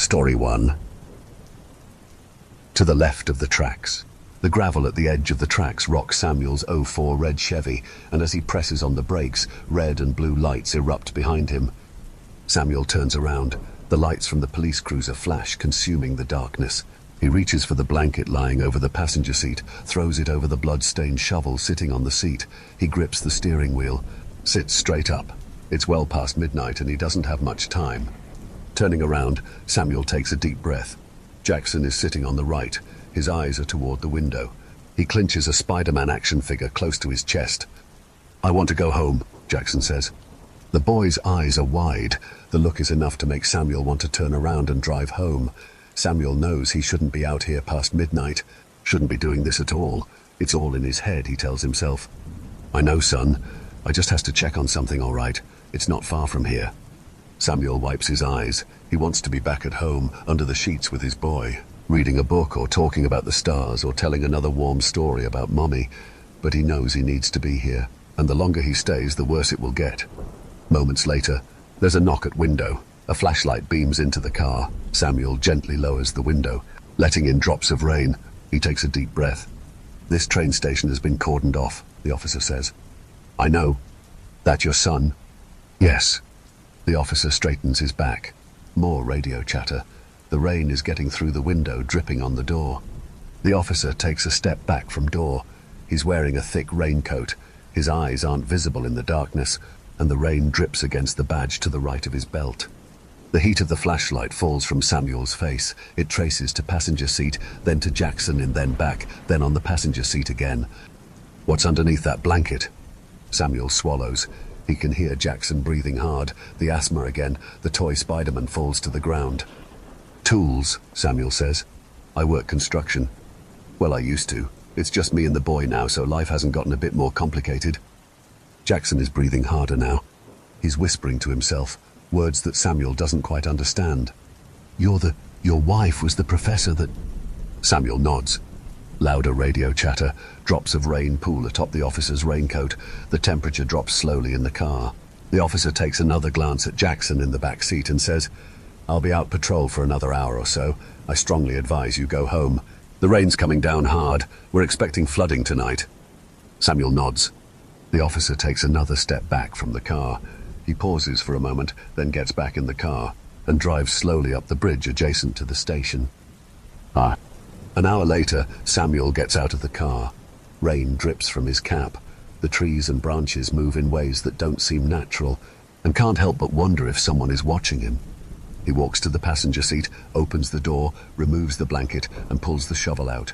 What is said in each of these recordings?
Story 1. To the left of the tracks. The gravel at the edge of the tracks rocks Samuel's '04 red Chevy, and as he presses on the brakes, red and blue lights erupt behind him. Samuel turns around. The lights from the police cruiser flash, consuming the darkness. He reaches for the blanket lying over the passenger seat, throws it over the blood-stained shovel sitting on the seat. He grips the steering wheel, sits straight up. It's well past midnight and he doesn't have much time. Turning around, Samuel takes a deep breath. Jackson is sitting on the right. His eyes are toward the window. He clinches a Spider-Man action figure close to his chest. "I want to go home," Jackson says. The boy's eyes are wide. The look is enough to make Samuel want to turn around and drive home. Samuel knows he shouldn't be out here past midnight. Shouldn't be doing this at all. It's all in his head, he tells himself. "I know, son. I just has to check on something, all right. It's not far from here." Samuel wipes his eyes. He wants to be back at home, under the sheets with his boy, reading a book or talking about the stars or telling another warm story about Mommy. But he knows he needs to be here, and the longer he stays, the worse it will get. Moments later, there's a knock at window. A flashlight beams into the car. Samuel gently lowers the window, letting in drops of rain. He takes a deep breath. "This train station has been cordoned off," the officer says. "I know. That your son?" "Yes." The officer straightens his back. More radio chatter. The rain is getting through the window, dripping on the door. The officer takes a step back from door. He's wearing a thick raincoat. His eyes aren't visible in the darkness, and the rain drips against the badge to the right of his belt. The heat of the flashlight falls from Samuel's face. It traces to passenger seat, then to Jackson and then back, then on the passenger seat again. "What's underneath that blanket?" Samuel swallows. He can hear Jackson breathing hard. The asthma again. The toy Spider-Man falls to the ground. "Tools," Samuel says. "I work construction." "Well, I used to. It's just me and the boy now, so life hasn't gotten a bit more complicated." Jackson is breathing harder now. He's whispering to himself, words that Samuel doesn't quite understand. Your wife was the professor that..." Samuel nods. Louder radio chatter. Drops of rain pool atop the officer's raincoat. The temperature drops slowly in the car. The officer takes another glance at Jackson in the back seat and says, "I'll be out patrol for another hour or so. I strongly advise you go home. The rain's coming down hard. We're expecting flooding tonight." Samuel nods. The officer takes another step back from the car. He pauses for a moment, then gets back in the car and drives slowly up the bridge adjacent to the station. An hour later, Samuel gets out of the car. Rain drips from his cap. The trees and branches move in ways that don't seem natural, and can't help but wonder if someone is watching him. He walks to the passenger seat, opens the door, removes the blanket, and pulls the shovel out.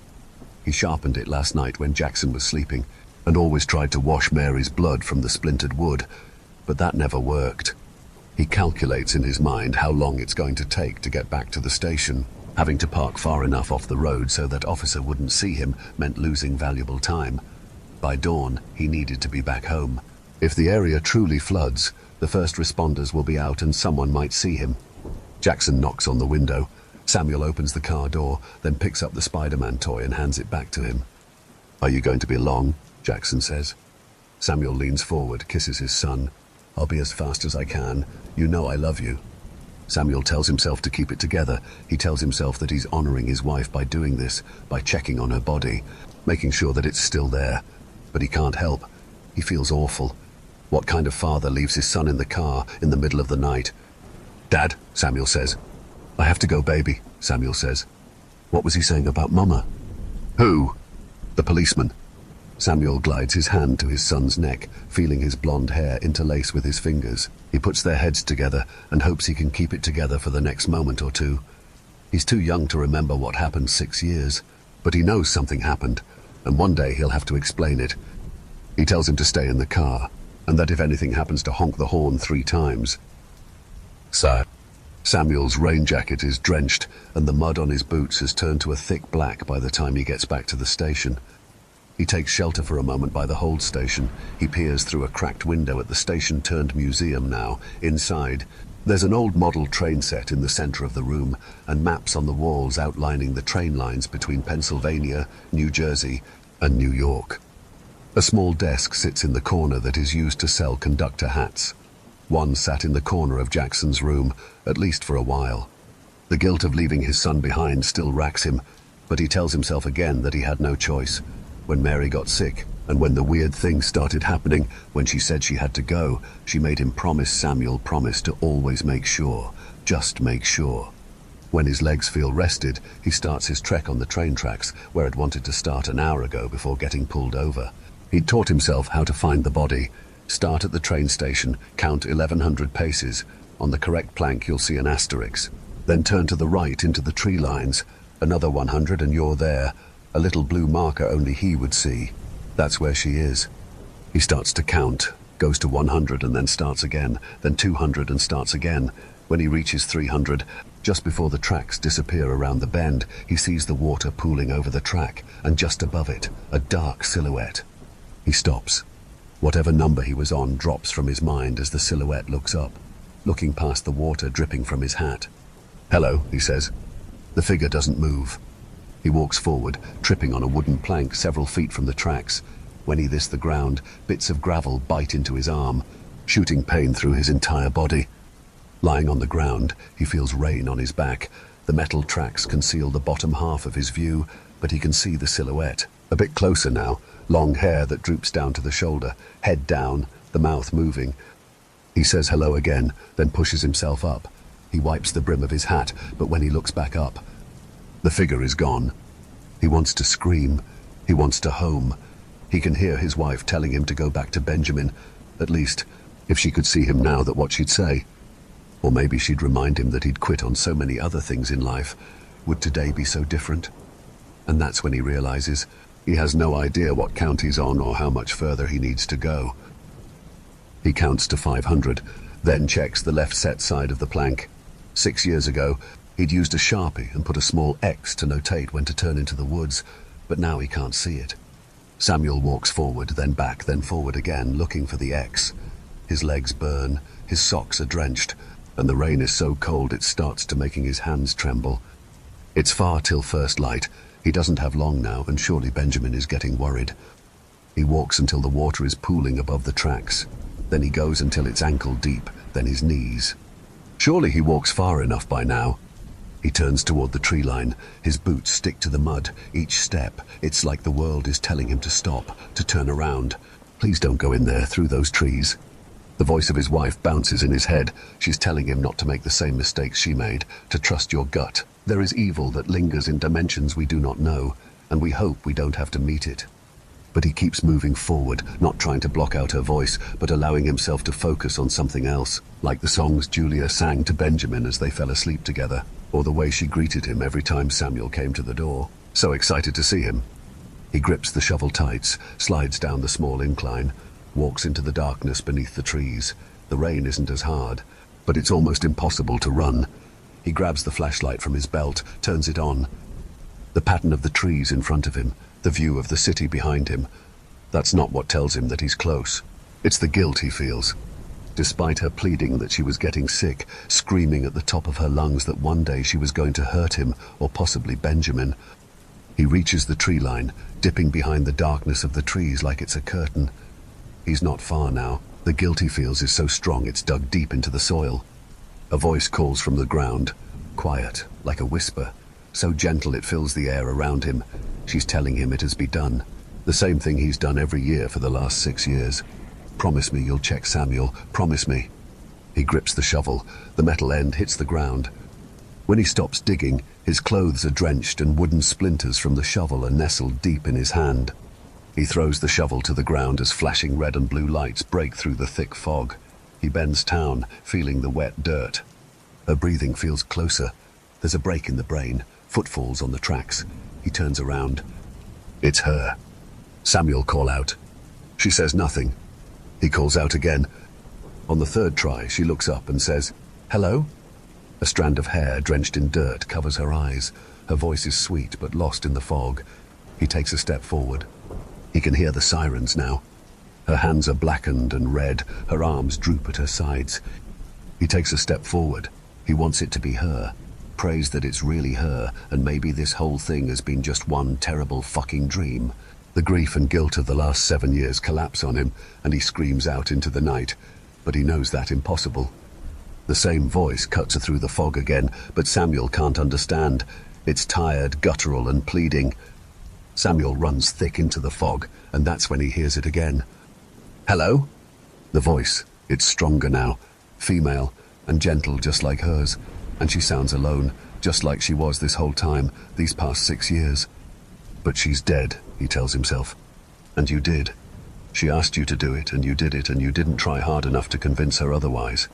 He sharpened it last night when Jackson was sleeping, and always tried to wash Mary's blood from the splintered wood, but that never worked. He calculates in his mind how long it's going to take to get back to the station. Having to park far enough off the road so that officer wouldn't see him meant losing valuable time. By dawn, he needed to be back home. If the area truly floods, the first responders will be out and someone might see him. Jackson knocks on the window. Samuel opens the car door, then picks up the Spider-Man toy and hands it back to him. "Are you going to be long?" Jackson says. Samuel leans forward, kisses his son. "I'll be as fast as I can. You know I love you." Samuel tells himself to keep it together. He tells himself that he's honoring his wife by doing this, by checking on her body, making sure that it's still there. But he can't help. He feels awful. What kind of father leaves his son in the car in the middle of the night? "Dad," Samuel says. "I have to go, baby," Samuel says. What was he saying about Mama? "Who?" "The policeman." Samuel glides his hand to his son's neck, feeling his blonde hair interlace with his fingers. He puts their heads together and hopes he can keep it together for the next moment or two. He's too young to remember what happened 6 years, but he knows something happened, and one day he'll have to explain it. He tells him to stay in the car, and that if anything happens to honk the horn 3 times. Samuel's rain jacket is drenched, and the mud on his boots has turned to a thick black by the time he gets back to the station. He takes shelter for a moment by the hold station. He peers through a cracked window at the station-turned-museum now. Inside, there's an old model train set in the center of the room, and maps on the walls outlining the train lines between Pennsylvania, New Jersey, and New York. A small desk sits in the corner that is used to sell conductor hats. One sat in the corner of Jackson's room, at least for a while. The The guilt of leaving his son behind still racks him, but he tells himself again that he had no choice. When Mary got sick, and when the weird things started happening, when she said she had to go, she made him promise Samuel promised to always make sure, just make sure. When his legs feel rested, he starts his trek on the train tracks, where it wanted to start an hour ago before getting pulled over. He'd taught himself how to find the body. Start at the train station, count 1,100 paces. On the correct plank you'll see an asterisk. Then turn to the right into the tree lines. Another 100 and you're there. A little blue marker only he would see. That's where she is. He starts to count, goes to 100 and then starts again, then 200 and starts again. When he reaches 300, just before the tracks disappear around the bend, he sees the water pooling over the track, and just above it, a dark silhouette. He stops. Whatever number he was on drops from his mind as the silhouette looks up, looking past the water dripping from his hat. "Hello," he says. The figure doesn't move. He walks forward, tripping on a wooden plank several feet from the tracks. When he hits the ground, bits of gravel bite into his arm, shooting pain through his entire body. Lying on the ground, he feels rain on his back. The metal tracks conceal the bottom half of his view, but he can see the silhouette. A bit closer now, long hair that droops down to the shoulder, head down, the mouth moving. He says hello again, then pushes himself up. He wipes the brim of his hat, but when he looks back up, the figure is gone. He wants to scream. He wants to home. He can hear his wife telling him to go back to Benjamin. At least, if she could see him now, that what she'd say. Or maybe she'd remind him that he'd quit on so many other things in life. Would today be so different? And that's when he realizes he has no idea what count he's on or how much further he needs to go. He counts to 500, then checks the left set side of the plank. 6 years ago, he'd used a Sharpie and put a small X to notate when to turn into the woods, but now he can't see it. Samuel walks forward, then back, then forward again, looking for the X. His legs burn, his socks are drenched, and the rain is so cold it starts to making his hands tremble. It's far till first light. He doesn't have long now, and surely Benjamin is getting worried. He walks until the water is pooling above the tracks. Then he goes until it's ankle deep, then his knees. Surely he walks far enough by now. He turns toward the tree line. His boots stick to the mud. Each step, it's like the world is telling him to stop, to turn around. Please don't go in there, through those trees. The voice of his wife bounces in his head. She's telling him not to make the same mistakes she made, to trust your gut. There is evil that lingers in dimensions we do not know, and we hope we don't have to meet it. But he keeps moving forward, not trying to block out her voice, but allowing himself to focus on something else, like the songs Julia sang to Benjamin as they fell asleep together, or the way she greeted him every time Samuel came to the door, so excited to see him. He grips the shovel tights, slides down the small incline, walks into the darkness beneath the trees. The rain isn't as hard, but it's almost impossible to run. He grabs the flashlight from his belt, turns it on. The pattern of the trees in front of him, the view of the city behind him. That's not what tells him that he's close. It's the guilt he feels. Despite her pleading that she was getting sick, screaming at the top of her lungs that one day she was going to hurt him, or possibly Benjamin. He reaches the tree line, dipping behind the darkness of the trees like it's a curtain. He's not far now. The guilt he feels is so strong it's dug deep into the soil. A voice calls from the ground, quiet, like a whisper, so gentle it fills the air around him. She's telling him it has been done, the same thing he's done every year for the last 6 years. Promise me you'll check Samuel, promise me. He grips the shovel, the metal end hits the ground. When he stops digging, his clothes are drenched and wooden splinters from the shovel are nestled deep in his hand. He throws the shovel to the ground as flashing red and blue lights break through the thick fog. He bends down, feeling the wet dirt. Her breathing feels closer. There's a break in the brain, footfalls on the tracks. He turns around. It's her. Samuel call out. She says nothing. He calls out again. On the third try, she looks up and says, "Hello?" A strand of hair drenched in dirt covers her eyes. Her voice is sweet but lost in the fog. He takes a step forward. He can hear the sirens now. Her hands are blackened and red. Her arms droop at her sides. He takes a step forward. He wants it to be her. Prays that it's really her, and maybe this whole thing has been just one terrible fucking dream. The grief and guilt of the last 7 years collapse on him, and he screams out into the night. But he knows that impossible. The same voice cuts through the fog again, but Samuel can't understand. It's tired, guttural, and pleading. Samuel runs thick into the fog, and that's when he hears it again. "Hello?" The voice, it's stronger now, female, and gentle just like hers, and she sounds alone, just like she was this whole time, these past 6 years. "But she's dead," he tells himself. "And you did. She asked you to do it, and you did it, and you didn't try hard enough to convince her otherwise."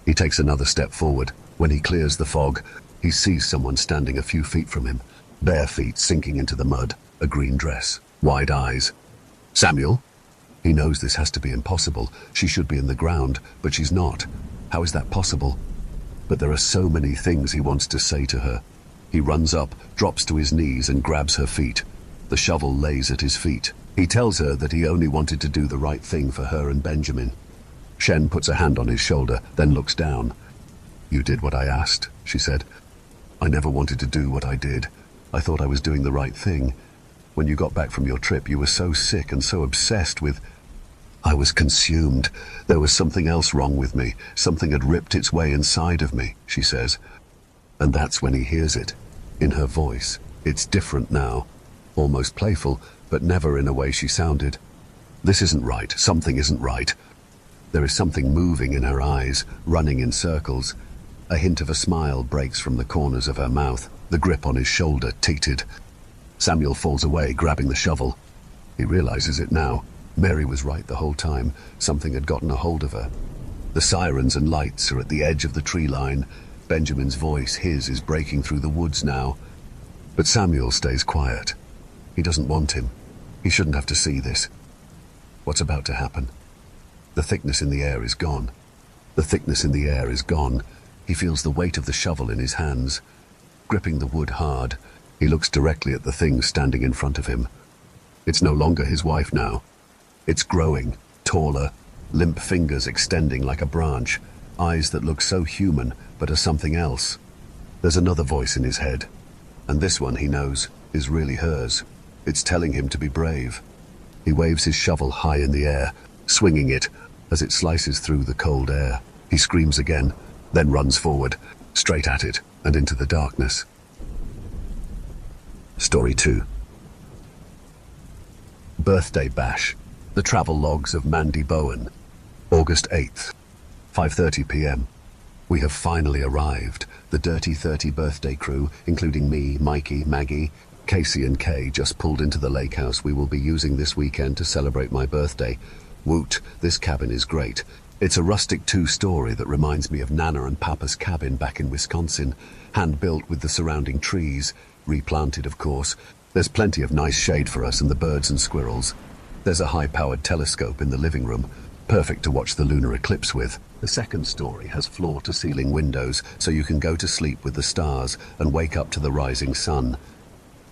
He takes another step forward. When he clears the fog, he sees someone standing a few feet from him, bare feet sinking into the mud, a green dress, wide eyes. "Samuel?" He knows this has to be impossible. She should be in the ground, but she's not. How is that possible? But there are so many things he wants to say to her. He runs up, drops to his knees, and grabs her feet. The shovel lays at his feet. He tells her that he only wanted to do the right thing for her and Benjamin. Shen puts a hand on his shoulder, then looks down. "You did what I asked," she said. "I never wanted to do what I did. I thought I was doing the right thing. When you got back from your trip, you were so sick and so obsessed with... I was consumed. There was something else wrong with me. Something had ripped its way inside of me," she says. And that's when he hears it, in her voice. It's different now, almost playful, but never in a way she sounded. This isn't right. Something isn't right. There is something moving in her eyes, running in circles. A hint of a smile breaks from the corners of her mouth, the grip on his shoulder tightened. Samuel falls away, grabbing the shovel. He realizes it now. Mary was right the whole time. Something had gotten a hold of her. The sirens and lights are at the edge of the tree line. Benjamin's voice, his, is breaking through the woods now. But Samuel stays quiet. He doesn't want him. He shouldn't have to see this. What's about to happen? The thickness in the air is gone. The thickness in the air is gone. He feels the weight of the shovel in his hands. Gripping the wood hard, he looks directly at the thing standing in front of him. It's no longer his wife now. It's growing, taller, limp fingers extending like a branch, eyes that look so human but are something else. There's another voice in his head, and this one, he knows, is really hers. It's telling him to be brave. He waves his shovel high in the air, swinging it as it slices through the cold air. He screams again, then runs forward, straight at it and into the darkness. Story 2. Birthday Bash. The travel logs of Mandy Bowen. August 8th, 5:30 p.m. We have finally arrived. The Dirty 30 birthday crew, including me, Mikey, Maggie, Casey and Kay, just pulled into the lake house we will be using this weekend to celebrate my birthday. Woot, this cabin is great. It's a rustic 2-story that reminds me of Nana and Papa's cabin back in Wisconsin, hand-built with the surrounding trees, replanted of course. There's plenty of nice shade for us and the birds and squirrels. There's a high-powered telescope in the living room, perfect to watch the lunar eclipse with. The second story has floor-to-ceiling windows, so you can go to sleep with the stars and wake up to the rising sun.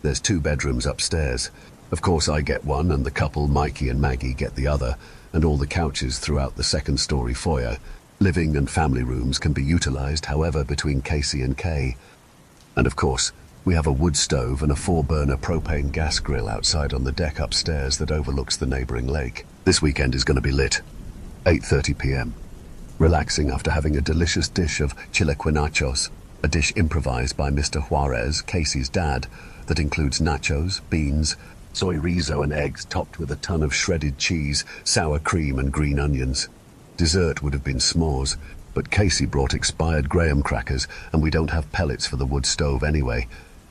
There's 2 bedrooms upstairs. Of course I get one, and the couple, Mikey and Maggie, get the other, and all the couches throughout the second-story foyer. Living and family rooms can be utilized however between Casey and Kay. And of course, we have a wood stove and a 4-burner propane gas grill outside on the deck upstairs that overlooks the neighboring lake. This weekend is going to be lit. 8:30 p.m. Relaxing after having a delicious dish of chilaquinachos, a dish improvised by Mr. Juarez, Casey's dad, that includes nachos, beans, soy rizo and eggs topped with a ton of shredded cheese, sour cream and green onions. Dessert would have been s'mores, but Casey brought expired graham crackers and we don't have pellets for the wood stove anyway.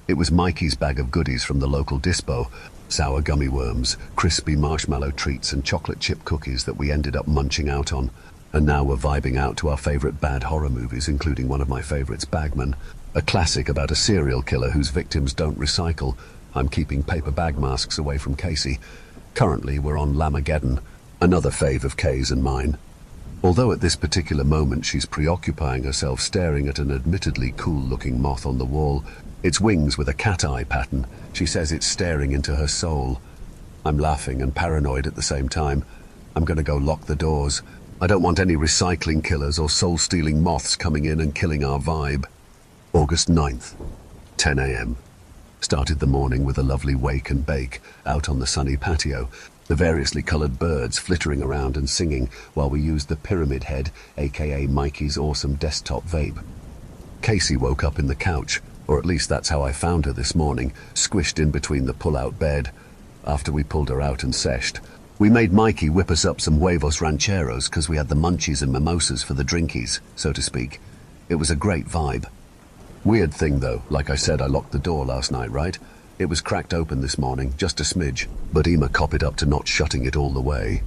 It was Mikey's bag of goodies from the local dispo, sour gummy worms, crispy marshmallow treats and chocolate chip cookies that we ended up munching out on. And now we're vibing out to our favorite bad horror movies, including one of my favorites, Bagman, a classic about a serial killer whose victims don't recycle. I'm keeping paper bag masks away from Casey. Currently we're on Lamageddon, another fave of Kay's and mine. Although at this particular moment she's preoccupying herself staring at an admittedly cool-looking moth on the wall, its wings with a cat-eye pattern. She says it's staring into her soul. I'm laughing and paranoid at the same time. I'm going to go lock the doors. I don't want any recycling killers or soul-stealing moths coming in and killing our vibe. August 9th, 10 a.m. Started the morning with a lovely wake and bake out on the sunny patio. the variously coloured birds flittering around and singing while we used the Pyramid Head, aka Mikey's awesome desktop vape. Casey woke up in the couch, or at least that's how I found her this morning, squished in between the pull-out bed. After we pulled her out and seshed, we made Mikey whip us up some huevos rancheros because we had the munchies and mimosas for the drinkies, so to speak. It was a great vibe. Weird thing though, like I said, I locked the door last night, right? It was cracked open this morning, just a smidge, but Ema copied up to not shutting it all the way.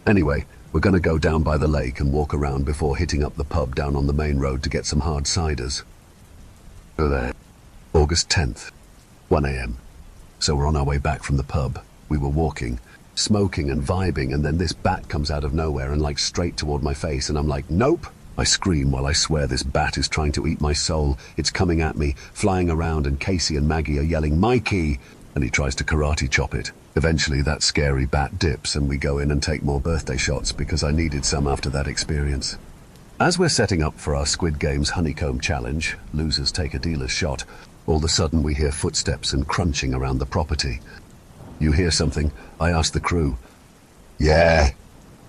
Anyway, we're going to go down by the lake and walk around before hitting up the pub down on the main road to get some hard ciders. So there. August 10th, 1 a.m. So we're on our way back from the pub. We were walking, smoking and vibing, and then this bat comes out of nowhere and like straight toward my face, and I'm like, nope! I scream while I swear this bat is trying to eat my soul. It's coming at me, flying around, and Casey and Maggie are yelling, Mikey! And he tries to karate chop it. Eventually that scary bat dips and we go in and take more birthday shots because I needed some after that experience. As we're setting up for our Squid Game's honeycomb challenge, losers take a dealer's shot, all of a sudden we hear footsteps and crunching around the property. You hear something? I ask the crew. Yeah.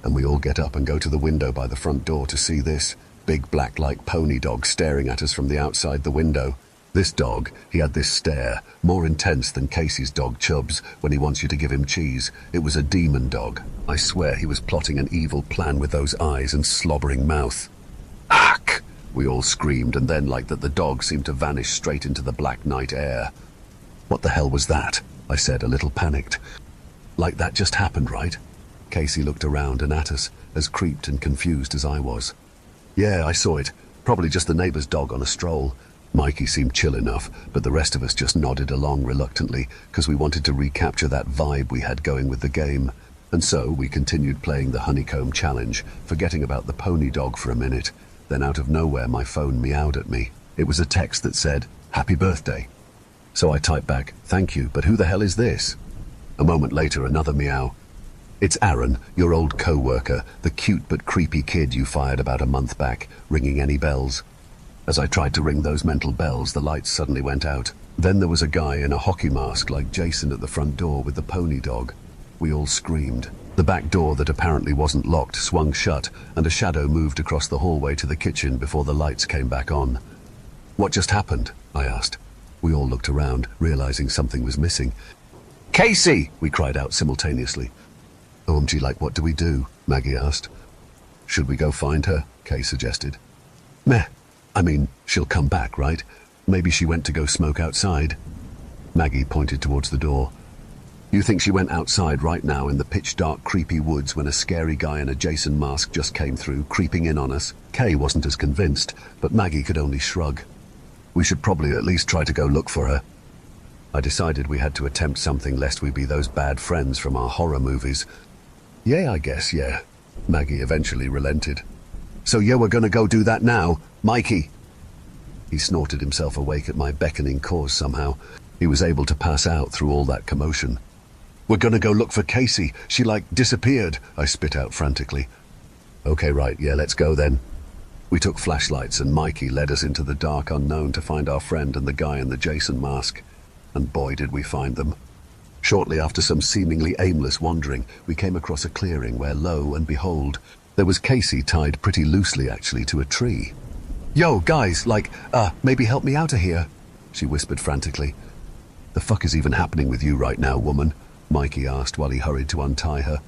And we all get up and go to the window by the front door to see this big black-like pony dog staring at us from the outside the window. This dog, he had this stare, more intense than Casey's dog Chubbs when he wants you to give him cheese. It was a demon dog. I swear he was plotting an evil plan with those eyes and slobbering mouth. Ack! We all screamed, and then like that the dog seemed to vanish straight into the black night air. What the hell was that? I said, a little panicked. Like that just happened, right? Casey looked around and at us, as creeped and confused as I was. Yeah, I saw it. Probably just the neighbour's dog on a stroll. Mikey seemed chill enough, but the rest of us just nodded along reluctantly, because we wanted to recapture that vibe we had going with the game. And so we continued playing the honeycomb challenge, forgetting about the pony dog for a minute. Then out of nowhere my phone meowed at me. It was a text that said, "Happy birthday." So I typed back, "Thank you, but who the hell is this?" A moment later, another meow. "It's Aaron, your old co-worker, the cute but creepy kid you fired about a month back, ringing any bells?" As I tried to ring those mental bells, the lights suddenly went out. Then there was a guy in a hockey mask like Jason at the front door with the pony dog. We all screamed. The back door that apparently wasn't locked swung shut, and a shadow moved across the hallway to the kitchen before the lights came back on. "What just happened?" I asked. We all looked around, realizing something was missing. "Casey!" we cried out simultaneously. "OMG, like what do we do?" Maggie asked. "Should we go find her?" Kay suggested. "Meh. I mean, she'll come back, right? Maybe she went to go smoke outside." Maggie pointed towards the door. "You think she went outside right now in the pitch-dark, creepy woods when a scary guy in a Jason mask just came through, creeping in on us?" Kay wasn't as convinced, but Maggie could only shrug. "We should probably at least try to go look for her." I decided we had to attempt something lest we be those bad friends from our horror movies. "Yeah, I guess, yeah." Maggie eventually relented. "So yeah, we're gonna go do that now? Mikey!" He snorted himself awake at my beckoning cause somehow. He was able to pass out through all that commotion. "We're gonna go look for Casey. She, disappeared," I spit out frantically. "Okay, right, yeah, let's go then." We took flashlights and Mikey led us into the dark unknown to find our friend and the guy in the Jason mask. And boy, did we find them. Shortly after some seemingly aimless wandering, we came across a clearing where, lo and behold, there was Casey tied pretty loosely actually to a tree. "Yo, guys, maybe help me out of here," she whispered frantically. "The fuck is even happening with you right now, woman?" Mikey asked while he hurried to untie her.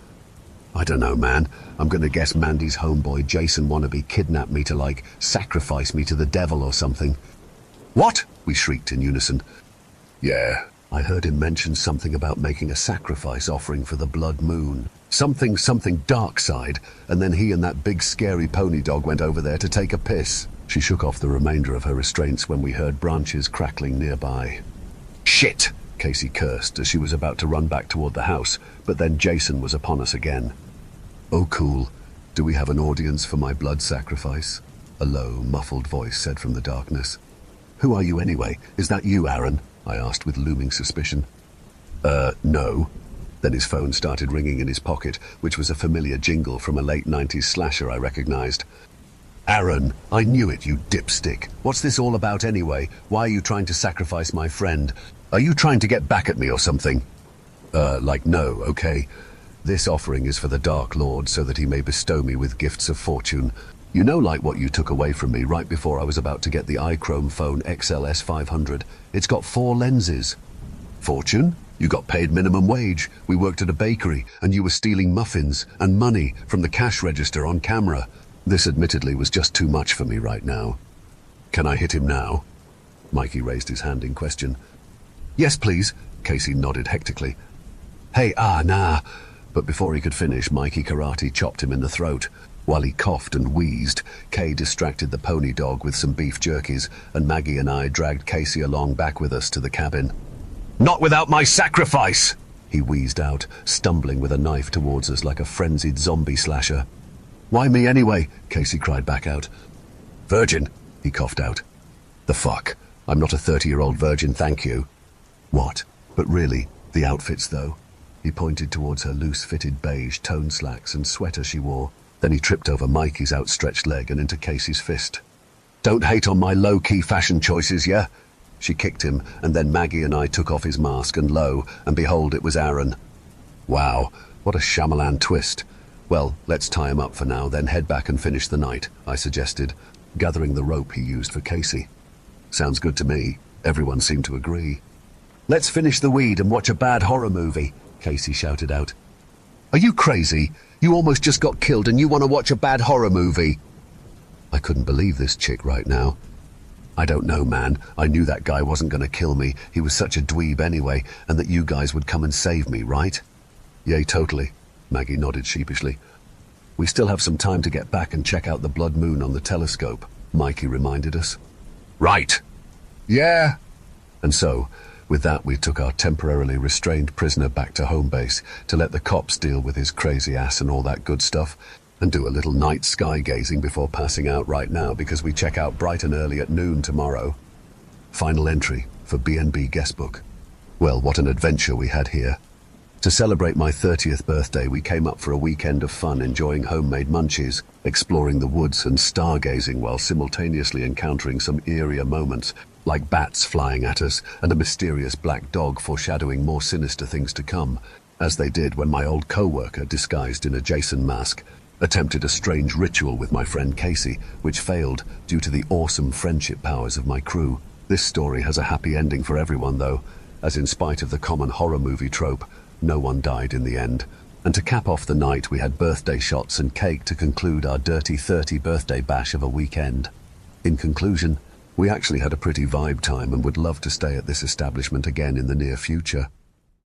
"I don't know, man. I'm gonna guess Mandy's homeboy Jason wannabe kidnapped me to, sacrifice me to the devil or something." "What?" we shrieked in unison. "Yeah, I heard him mention something about making a sacrifice offering for the blood moon. Something dark side, and then he and that big scary pony dog went over there to take a piss." She shook off the remainder of her restraints when we heard branches crackling nearby. "Shit!" Casey cursed as she was about to run back toward the house, but then Jason was upon us again. "Oh, cool. Do we have an audience for my blood sacrifice?" A low, muffled voice said from the darkness. "Who are you anyway? Is that you, Aaron?" I asked with looming suspicion. No." Then his phone started ringing in his pocket, which was a familiar jingle from a late 90s slasher I recognized. "Aaron, I knew it, you dipstick. What's this all about anyway? Why are you trying to sacrifice my friend? Are you trying to get back at me or something?" No, okay. This offering is for the Dark Lord so that he may bestow me with gifts of fortune. You know, like what you took away from me right before I was about to get the iChrome phone XLS 500. It's got 4 lenses. Fortune? You got paid minimum wage. We worked at a bakery, and you were stealing muffins and money from the cash register on camera. This admittedly was just too much for me right now. Can I hit him now? Mikey raised his hand in question. Yes, please, Casey nodded hectically. Hey, nah. But before he could finish, Mikey Karate chopped him in the throat. While he coughed and wheezed, Kay distracted the pony dog with some beef jerkies, and Maggie and I dragged Casey along back with us to the cabin. Not without my sacrifice, he wheezed out, stumbling with a knife towards us like a frenzied zombie slasher. Why me anyway? Casey cried back out. Virgin, he coughed out. The fuck? I'm not a 30-year-old virgin, thank you. What? But really, the outfits though? He pointed towards her loose-fitted beige tone slacks and sweater she wore. Then he tripped over Mikey's outstretched leg and into Casey's fist. Don't hate on my low-key fashion choices, yeah? She kicked him, and then Maggie and I took off his mask, and lo, and behold, it was Aaron. Wow, what a Shyamalan twist. Well, let's tie him up for now, then head back and finish the night, I suggested, gathering the rope he used for Casey. Sounds good to me. Everyone seemed to agree. Let's finish the weed and watch a bad horror movie, Casey shouted out. Are you crazy? You almost just got killed and you want to watch a bad horror movie? I couldn't believe this chick right now. I don't know, man. I knew that guy wasn't going to kill me. He was such a dweeb anyway, and that you guys would come and save me, right? Yay, totally, Maggie nodded sheepishly. We still have some time to get back and check out the blood moon on the telescope, Mikey reminded us. Right. Yeah. And so, with that, we took our temporarily restrained prisoner back to home base to let the cops deal with his crazy ass and all that good stuff, and do a little night sky gazing before passing out right now because we check out bright and early at noon tomorrow. Final entry for B&B Guestbook. Well, what an adventure we had here. To celebrate my 30th birthday, we came up for a weekend of fun enjoying homemade munchies, exploring the woods and stargazing while simultaneously encountering some eerier moments, like bats flying at us and a mysterious black dog foreshadowing more sinister things to come, as they did when my old co-worker, disguised in a Jason mask, attempted a strange ritual with my friend Casey, which failed due to the awesome friendship powers of my crew. This story has a happy ending for everyone, though, as in spite of the common horror movie trope, no one died in the end. And to cap off the night, we had birthday shots and cake to conclude our dirty 30 birthday bash of a weekend. In conclusion, we actually had a pretty vibe time and would love to stay at this establishment again in the near future.